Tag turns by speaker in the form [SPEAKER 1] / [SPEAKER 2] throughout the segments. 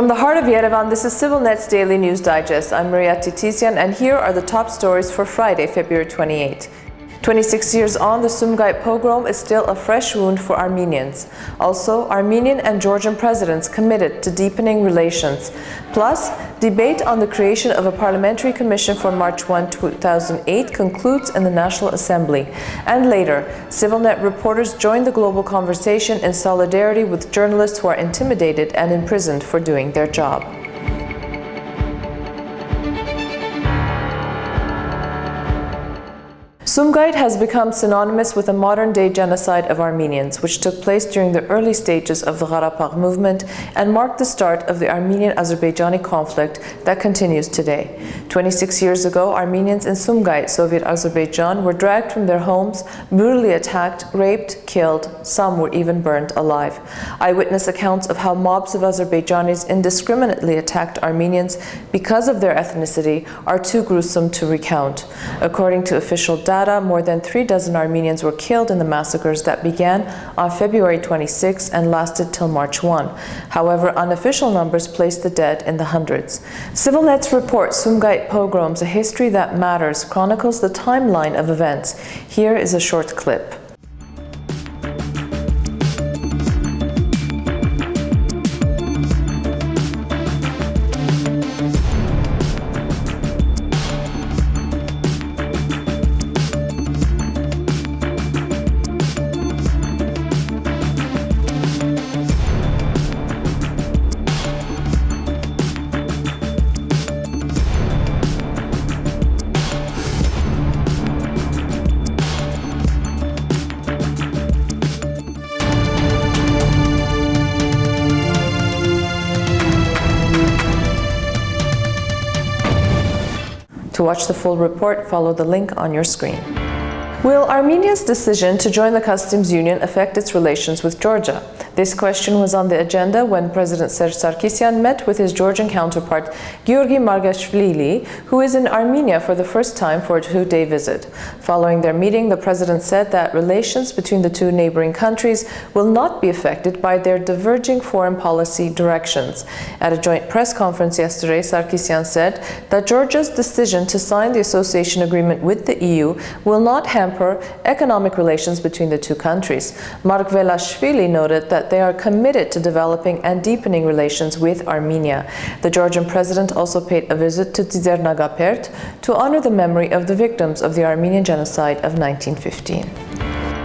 [SPEAKER 1] From the heart of Yerevan, this is CivilNet's Daily News Digest. I'm Maria Titisian, and here are the top stories for Friday, February 28. 26 years on, the Sumgait pogrom is still a fresh wound for Armenians. Also, Armenian and Georgian presidents committed to deepening relations. Plus, debate on the creation of a parliamentary commission for March 1, 2008 concludes in the National Assembly. And later, CivilNet reporters join the global conversation in solidarity with journalists who are intimidated and imprisoned for doing their job. Sumgait has become synonymous with the modern-day genocide of Armenians, which took place during the early stages of the Karabakh Movement and marked the start of the Armenian-Azerbaijani conflict that continues today. 26 years ago, Armenians in Sumgait, Soviet Azerbaijan, were dragged from their homes, brutally attacked, raped, killed. Some were even burned alive. Eyewitness accounts of how mobs of Azerbaijanis indiscriminately attacked Armenians because of their ethnicity are too gruesome to recount. According to official data, more than 36 Armenians were killed in the massacres that began on February 26 and lasted till March 1. However, unofficial numbers place the dead in the hundreds. CivilNet's report, Sumgait Pogroms, A History That Matters, chronicles the timeline of events. Here is a short clip. To watch the full report, follow the link on your screen. Will Armenia's decision to join the customs union affect its relations with Georgia? This question was on the agenda when President Serge Sarkisyan met with his Georgian counterpart Giorgi Margashvili, who is in Armenia for the first time for a two-day visit. Following their meeting, the president said that relations between the two neighboring countries will not be affected by their diverging foreign policy directions. At a joint press conference yesterday, Sarkisyan said that Georgia's decision to sign the association agreement with the EU will not hamper economic relations between the two countries. Margvelashvili noted that they are committed to developing and deepening relations with Armenia. The Georgian president also paid a visit to Dzernagapert to honor the memory of the victims of the Armenian genocide of 1915.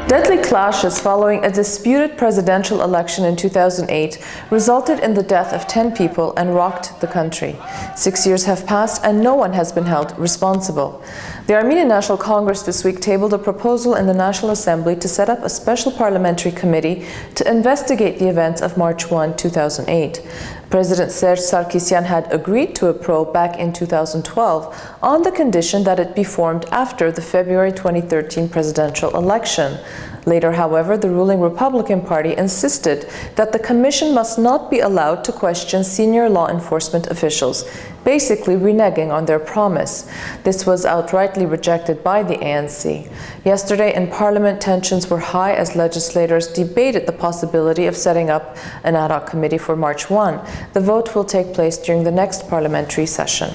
[SPEAKER 1] Deadly clashes following a disputed presidential election in 2008 resulted in the death of 10 people and rocked the country. 6 years have passed and no one has been held responsible. The Armenian National Congress this week tabled a proposal in the National Assembly to set up a special parliamentary committee to investigate the events of March 1, 2008. President Serge Sarkisyan had agreed to a probe back in 2012 on the condition that it be formed after the February 2013 presidential election. Later, however, the ruling Republican Party insisted that the commission must not be allowed to question senior law enforcement officials, basically reneging on their promise. This was outrightly rejected by the ANC. Yesterday in Parliament, tensions were high as legislators debated the possibility of setting up an ad hoc committee for March 1. The vote will take place during the next parliamentary session.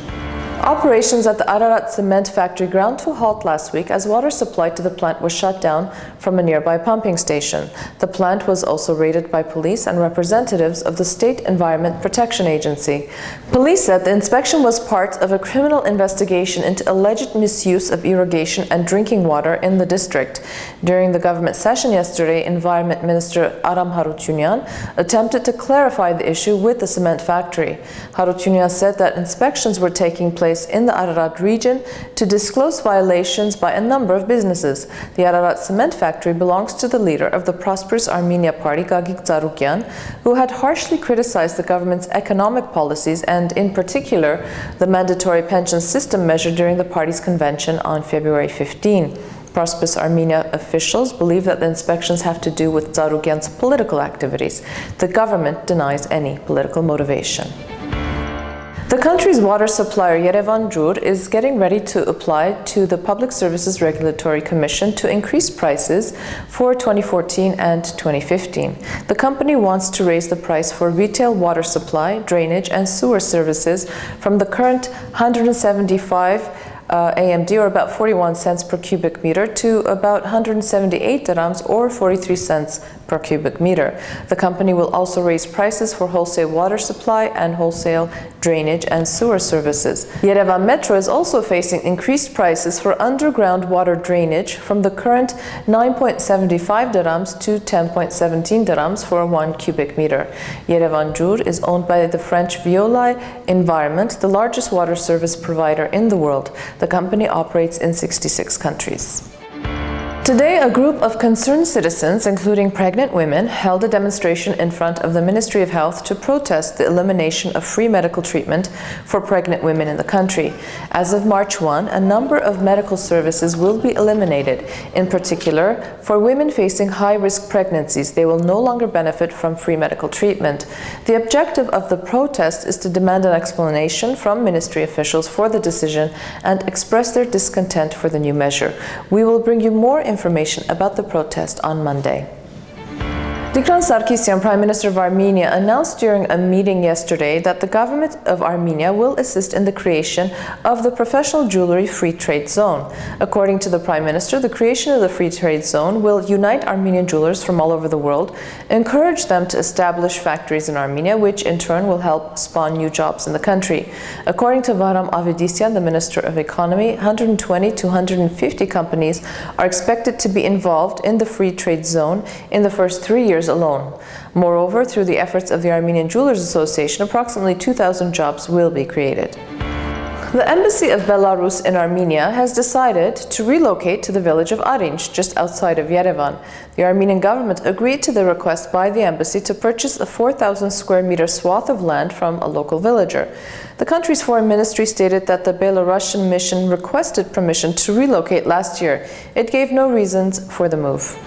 [SPEAKER 1] Operations at the Ararat cement factory ground to a halt last week as water supply to the plant was shut down from a nearby pumping station. The plant was also raided by police and representatives of the State Environment Protection Agency. Police said the inspection was part of a criminal investigation into alleged misuse of irrigation and drinking water in the district. During the government session yesterday, Environment Minister Aram Harutyunyan attempted to clarify the issue with the cement factory. Harutyunyan said that inspections were taking place in the Ararat region to disclose violations by a number of businesses. The Ararat cement factory belongs to the leader of the Prosperous Armenia Party, Gagik Tsarukyan, who had harshly criticized the government's economic policies and, in particular, the mandatory pension system measure during the party's convention on February 15. Prosperous Armenia officials believe that the inspections have to do with Tsarukyan's political activities. The government denies any political motivation. The country's water supplier Yerevan is getting ready to apply to the Public Services Regulatory Commission to increase prices for 2014 and 2015. The company wants to raise the price for retail water supply, drainage, and sewer services from the current 175 AMD, or about 41 cents per cubic meter, to about 178 dirhams, or 43 cents per cubic meter. The company will also raise prices for wholesale water supply and wholesale drainage and sewer services. Yerevan Metro is also facing increased prices for underground water drainage from the current 9.75 dirhams to 10.17 dirhams for 1 cubic meter. Yerevan is owned by the French Veolia Environment, the largest water service provider in the world. The company operates in 66 countries. Today, a group of concerned citizens, including pregnant women, held a demonstration in front of the Ministry of Health to protest the elimination of free medical treatment for pregnant women in the country. As of March 1, a number of medical services will be eliminated. In particular, for women facing high-risk pregnancies, they will no longer benefit from free medical treatment. The objective of the protest is to demand an explanation from ministry officials for the decision and express their discontent for the new measure. We will bring you more information about the protest on Monday. Tigran Sarkisyan, Prime Minister of Armenia, announced during a meeting yesterday that the government of Armenia will assist in the creation of the Professional Jewelry Free Trade Zone. According to the Prime Minister, the creation of the Free Trade Zone will unite Armenian jewelers from all over the world, encourage them to establish factories in Armenia, which in turn will help spawn new jobs in the country. According to Bahram Avedisyan, the Minister of Economy, 120 to 150 companies are expected to be involved in the Free Trade Zone in the first 3 years alone. Moreover, through the efforts of the Armenian Jewelers Association, approximately 2,000 jobs will be created. The Embassy of Belarus in Armenia has decided to relocate to the village of Arinj, just outside of Yerevan. The Armenian government agreed to the request by the embassy to purchase a 4,000 square meter swath of land from a local villager. The country's foreign ministry stated that the Belarusian mission requested permission to relocate last year. It gave no reasons for the move.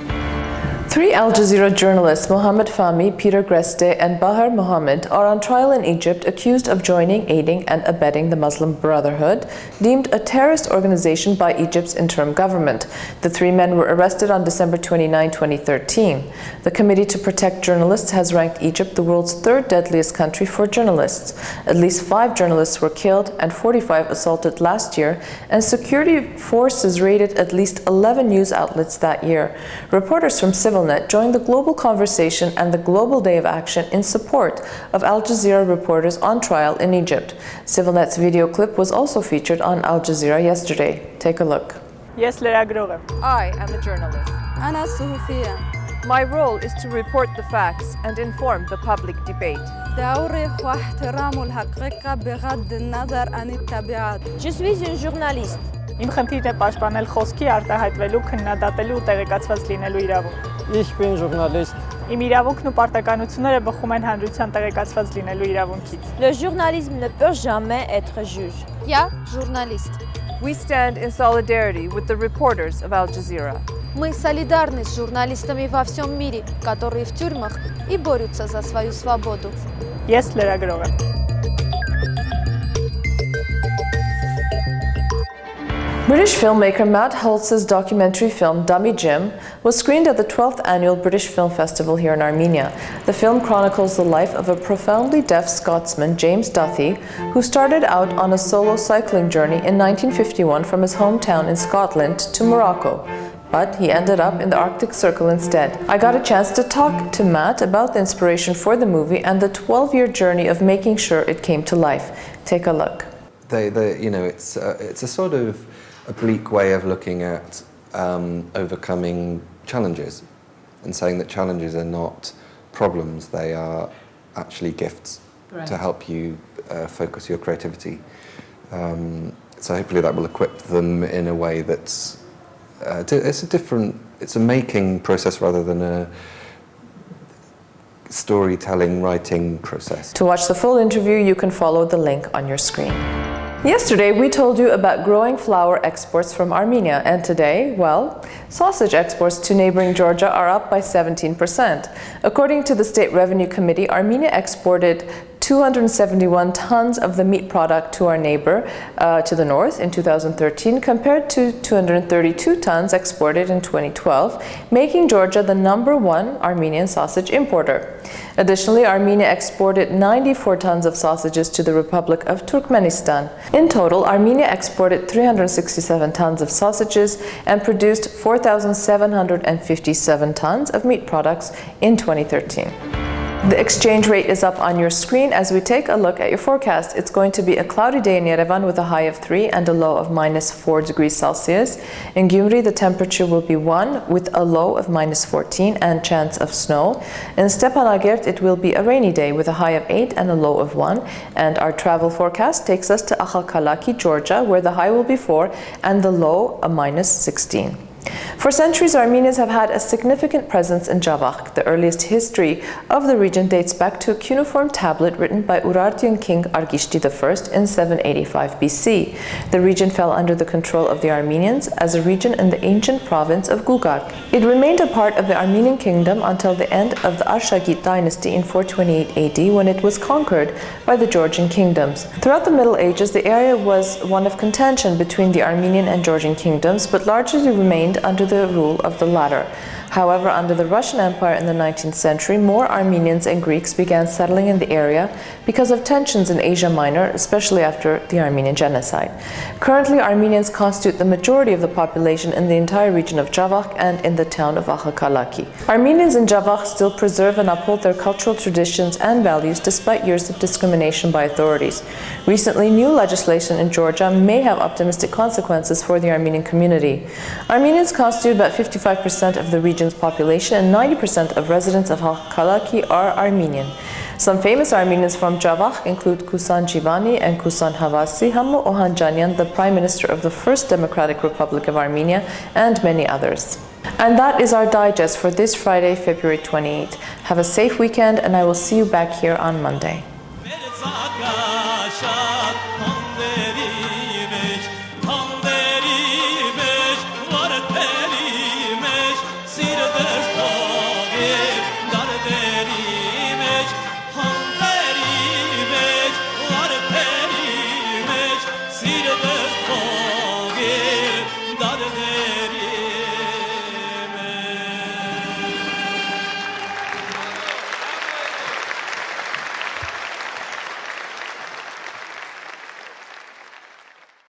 [SPEAKER 1] 3 Al Jazeera journalists, Mohammed Fahmy, Peter Greste, and Bahar Mohammed, are on trial in Egypt accused of joining, aiding, and abetting the Muslim Brotherhood, deemed a terrorist organization by Egypt's interim government. The 3 men were arrested on December 29, 2013. The Committee to Protect Journalists has ranked Egypt the world's 3rd deadliest country for journalists. At least 5 journalists were killed and 45 assaulted last year, and security forces raided at least 11 news outlets that year. Reporters from CivilNet joined the global conversation and the Global Day of Action in support of Al Jazeera reporters on trial in Egypt. CivilNet's video clip was also featured on Al Jazeera yesterday. Take a look. I am a journalist. My role is to report the facts and inform the public debate.
[SPEAKER 2] Je suis une journaliste.
[SPEAKER 3] Իմ խնդիրն է պաշտպանել խոսքի, արտահայտվելու, քննադատելու ու տեղեկացված լինելու իրավունքը։
[SPEAKER 4] Ich bin Journalist.
[SPEAKER 3] Իմ իրավունքն ու պարտականությունները բխում են հանրության տեղեկացված լինելու իրավունքից։
[SPEAKER 2] Le journalisme ne peut jamais être juge. Я журналист.
[SPEAKER 1] We stand in solidarity with the reporters of Al Jazeera.
[SPEAKER 2] Мы солидарны с журналистами во всем мире, которые в тюрьмах и борются за свою свободу.
[SPEAKER 3] Ես լրագրող եմ։
[SPEAKER 1] British filmmaker Matt Holtz's documentary film Dummy Jim was screened at the 12th Annual British Film Festival here in Armenia. The film chronicles the life of a profoundly deaf Scotsman, James Duthie, who started out on a solo cycling journey in 1951 from his hometown in Scotland to Morocco. But he ended up in the Arctic Circle instead. I got a chance to talk to Matt about the inspiration for the movie and the 12-year journey of making sure it came to life. Take a look.
[SPEAKER 5] It's a sort of oblique way of looking at overcoming challenges and saying that challenges are not problems, they are actually gifts to help you focus your creativity. So hopefully that will equip them in a way that's it's a making process rather than a storytelling, writing process.
[SPEAKER 1] To watch the full interview, you can follow the link on your screen. Yesterday, we told you about growing flour exports from Armenia, and today, well, sausage exports to neighboring Georgia are up by 17%. According to the State Revenue Committee, Armenia exported 271 tons of the meat product to our neighbor to the north in 2013 compared to 232 tons exported in 2012, making Georgia the #1 Armenian sausage importer. Additionally, Armenia exported 94 tons of sausages to the Republic of Turkmenistan. In total, Armenia exported 367 tons of sausages and produced 4,757 tons of meat products in 2013. The exchange rate is up on your screen as we take a look at your forecast. It's going to be a cloudy day in Yerevan with a high of 3 and a low of -4 degrees Celsius. In Gyumri, the temperature will be 1 with a low of -14 and chance of snow. In Stepanakert, it will be a rainy day with a high of 8 and a low of 1. And our travel forecast takes us to Akhalkalaki, Georgia, where the high will be 4 and the low a -16. For centuries, Armenians have had a significant presence in Javakh. The earliest history of the region dates back to a cuneiform tablet written by Urartian king Argishti I in 785 BC. The region fell under the control of the Armenians as a region in the ancient province of Gugark. It remained a part of the Armenian kingdom until the end of the Arshakid dynasty in 428 AD, when it was conquered by the Georgian kingdoms. Throughout the Middle Ages, the area was one of contention between the Armenian and Georgian kingdoms, but largely remained under the rule of the latter. However, under the Russian Empire in the 19th century, more Armenians and Greeks began settling in the area because of tensions in Asia Minor, especially after the Armenian genocide. Currently, Armenians constitute the majority of the population in the entire region of Javakh and in the town of Akhalkalaki. Armenians in Javakh still preserve and uphold their cultural traditions and values despite years of discrimination by authorities. Recently, new legislation in Georgia may have optimistic consequences for the Armenian community. Armenians constitute about 55% of the region's population, and 90% of residents of Akhalkalaki are Armenian. Some famous Armenians from Javakh include Kusan Jivani and Kusan Havasi, Hamu Ohanjanyan, the Prime Minister of the First Democratic Republic of Armenia, and many others. And that is our digest for this Friday, February 28th. Have a safe weekend, and I will see you back here on Monday.